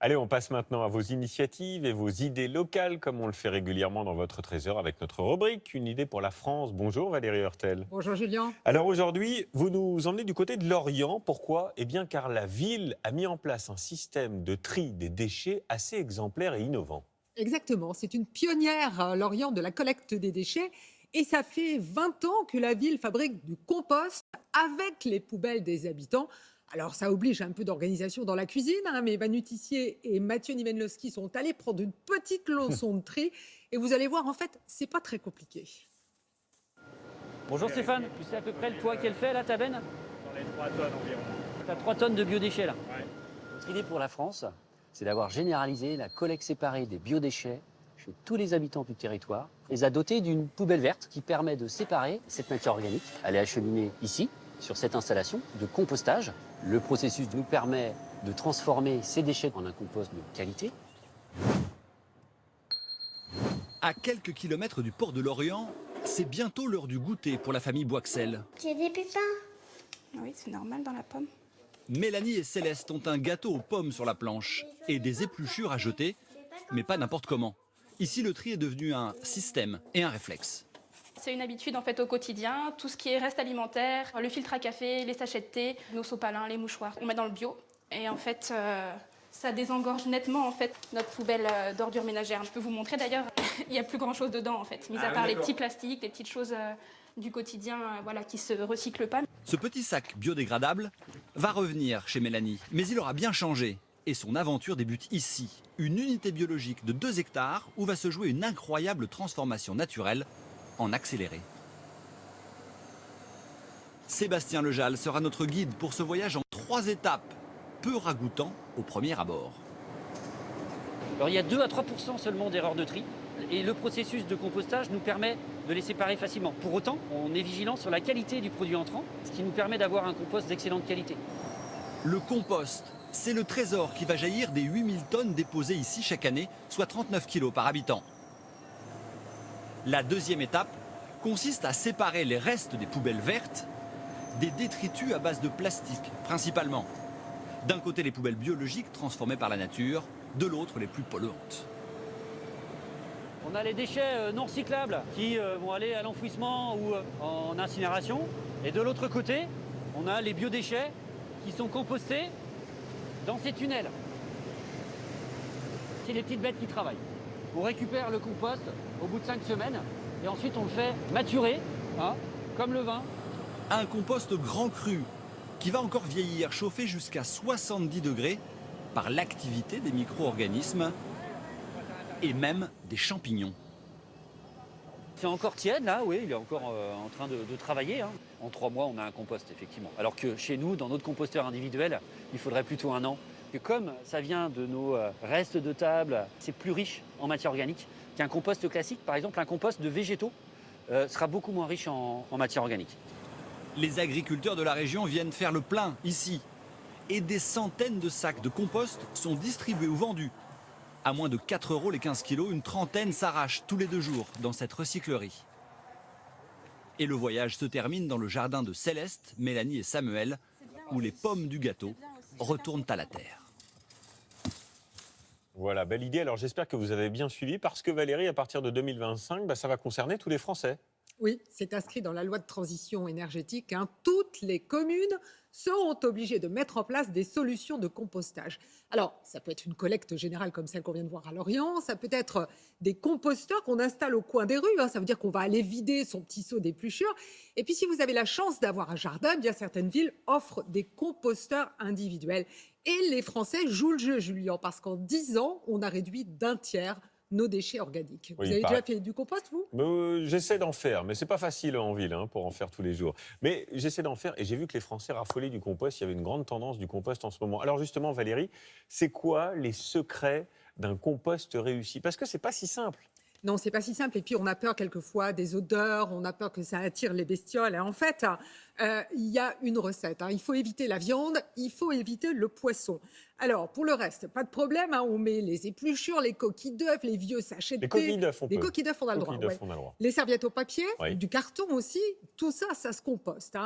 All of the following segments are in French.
Allez, on passe maintenant à vos initiatives et vos idées locales, comme on le fait régulièrement dans votre trésor avec notre rubrique Une idée pour la France. Bonjour Valérie Hurtel. Bonjour Julien. Alors aujourd'hui, vous nous emmenez du côté de Lorient. Pourquoi? Eh bien car la ville a mis en place un système de tri des déchets assez exemplaire et innovant. Exactement, c'est une pionnière à Lorient de la collecte des déchets et ça fait 20 ans que la ville fabrique du compost avec les poubelles des habitants. Alors ça oblige un peu d'organisation dans la cuisine, mais Manu Tissier et Mathieu Nivenlowski sont allés prendre une petite leçon de tri et vous allez voir, en fait, c'est pas très compliqué. Bonjour Stéphane, tu sais à peu près le poids qu'elle fait là, ta benne? Dans les 3 tonnes environ. Tu as 3 tonnes de biodéchets là. Ouais. Notre idée pour la France, c'est d'avoir généralisé la collecte séparée des biodéchets chez tous les habitants du territoire, les a dotés d'une poubelle verte qui permet de séparer cette matière organique. Elle est acheminée ici, sur cette installation de compostage. Le processus nous permet de transformer ces déchets en un compost de qualité. À quelques kilomètres du port de Lorient, c'est bientôt l'heure du goûter pour la famille Boixel. J'ai des pépins. Oui, c'est normal dans la pomme. Mélanie et Céleste ont un gâteau aux pommes sur la planche et des épluchures à jeter, mais pas n'importe comment. Ici, le tri est devenu un système et un réflexe. C'est une habitude en fait au quotidien, tout ce qui est reste alimentaire, le filtre à café, les sachets de thé, nos sopalins, les mouchoirs, on met dans le bio. Et en fait, ça désengorge nettement en fait notre poubelle d'ordures ménagères. Je peux vous montrer d'ailleurs, il n'y a plus grand chose dedans en fait, mis à part les petits plastiques, les petites choses du quotidien voilà, qui se recyclent pas. Ce petit sac biodégradable va revenir chez Mélanie, mais il aura bien changé. Et son aventure débute ici, une unité biologique de 2 hectares où va se jouer une incroyable transformation naturelle en accéléré. Sébastien Lejal sera notre guide pour ce voyage en 3 étapes, peu ragoûtant au premier abord. Alors il y a 2 à 3% seulement d'erreurs de tri et le processus de compostage nous permet de les séparer facilement. Pour autant, on est vigilant sur la qualité du produit entrant, ce qui nous permet d'avoir un compost d'excellente qualité. Le compost, c'est le trésor qui va jaillir des 8000 tonnes déposées ici chaque année, soit 39 kilos par habitant. La deuxième étape consiste à séparer les restes des poubelles vertes des détritus à base de plastique, principalement. D'un côté, les poubelles biologiques transformées par la nature, de l'autre, les plus polluantes. On a les déchets non recyclables qui vont aller à l'enfouissement ou en incinération. Et de l'autre côté, on a les biodéchets qui sont compostés dans ces tunnels. C'est les petites bêtes qui travaillent. On récupère le compost au bout de 5 semaines et ensuite on le fait maturer, comme le vin. Un compost grand cru qui va encore vieillir, chauffé jusqu'à 70 degrés par l'activité des micro-organismes et même des champignons. C'est encore tiède là, oui, il est encore en train de travailler. En 3 mois, on a un compost, effectivement. Alors que chez nous, dans notre composteur individuel, il faudrait plutôt 1 an. Et comme ça vient de nos restes de table, c'est plus riche en matière organique qu'un compost classique. Par exemple, un compost de végétaux sera beaucoup moins riche en matière organique. Les agriculteurs de la région viennent faire le plein ici. Et des centaines de sacs de compost sont distribués ou vendus. À moins de 4 € les 15 kilos, une trentaine s'arrachent tous les 2 jours dans cette recyclerie. Et le voyage se termine dans le jardin de Céleste, Mélanie et Samuel, où les pommes du gâteau retournent à la terre. Voilà, belle idée. Alors j'espère que vous avez bien suivi parce que Valérie, à partir de 2025, ça va concerner tous les Français. Oui, c'est inscrit dans la loi de transition énergétique. Toutes les communes seront obligées de mettre en place des solutions de compostage. Alors, ça peut être une collecte générale comme celle qu'on vient de voir à Lorient, ça peut être des composteurs qu'on installe au coin des rues, ça veut dire qu'on va aller vider son petit seau d'épluchure. Et puis, si vous avez la chance d'avoir un jardin, bien certaines villes offrent des composteurs individuels. Et les Français jouent le jeu, Julien, parce qu'en 10 ans, on a réduit d'1/3 nos déchets organiques. Oui, vous avez déjà fait du compost, vous? J'essaie d'en faire, mais c'est pas facile en ville pour en faire tous les jours. Mais j'essaie d'en faire et j'ai vu que les Français raffolaient du compost. Il y avait une grande tendance du compost en ce moment. Alors justement, Valérie, c'est quoi les secrets d'un compost réussi? Parce que c'est pas si simple. Non, c'est pas si simple. Et puis, on a peur quelquefois des odeurs, on a peur que ça attire les bestioles. Et en fait, il y a une recette. Il faut éviter la viande, il faut éviter le poisson. Alors, pour le reste, pas de problème. On met les épluchures, les coquilles d'œufs, les vieux sachets de thé. Les coquilles d'œufs, on peut. Les coquilles d'œufs, on a le droit. Coquilles d'œufs, on a le droit. Les serviettes au papier, Oui. du carton aussi, tout ça, ça se composte.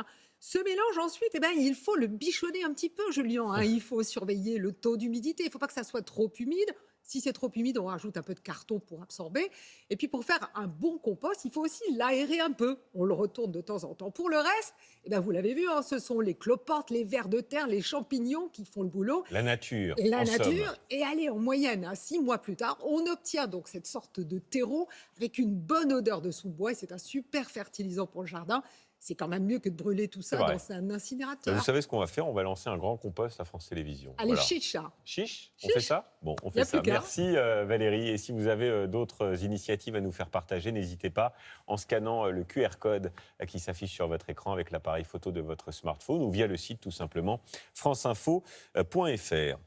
Ce mélange, ensuite, eh ben, il faut le bichonner un petit peu, Julien, hein. Il faut surveiller le taux d'humidité. Il ne faut pas que ça soit trop humide. Si c'est trop humide, on rajoute un peu de carton pour absorber. Et puis, pour faire un bon compost, il faut aussi l'aérer un peu. On le retourne de temps en temps. Pour le reste, eh ben, vous l'avez vu, hein, ce sont les cloportes, les vers de terre, les champignons qui font le boulot. La nature, Et la en somme. nature, et allez, en moyenne, hein, 6 mois plus tard, on obtient donc cette sorte de terreau avec une bonne odeur de sous-bois. Et c'est un super fertilisant pour le jardin. C'est quand même mieux que de brûler tout ça C'est vrai. dans un Ben, incinérateur. vous savez ce qu'on va faire? On va lancer un grand compost à France Télévisions. Allez, Voilà. chicha. Chiche, on Chiche. fait ça? Bon, on Y fait a ça. plus qu'à. Merci Valérie. Et si vous avez d'autres initiatives à nous faire partager, n'hésitez pas en scannant le QR code qui s'affiche sur votre écran avec l'appareil photo de votre smartphone ou via le site tout simplement franceinfo.fr.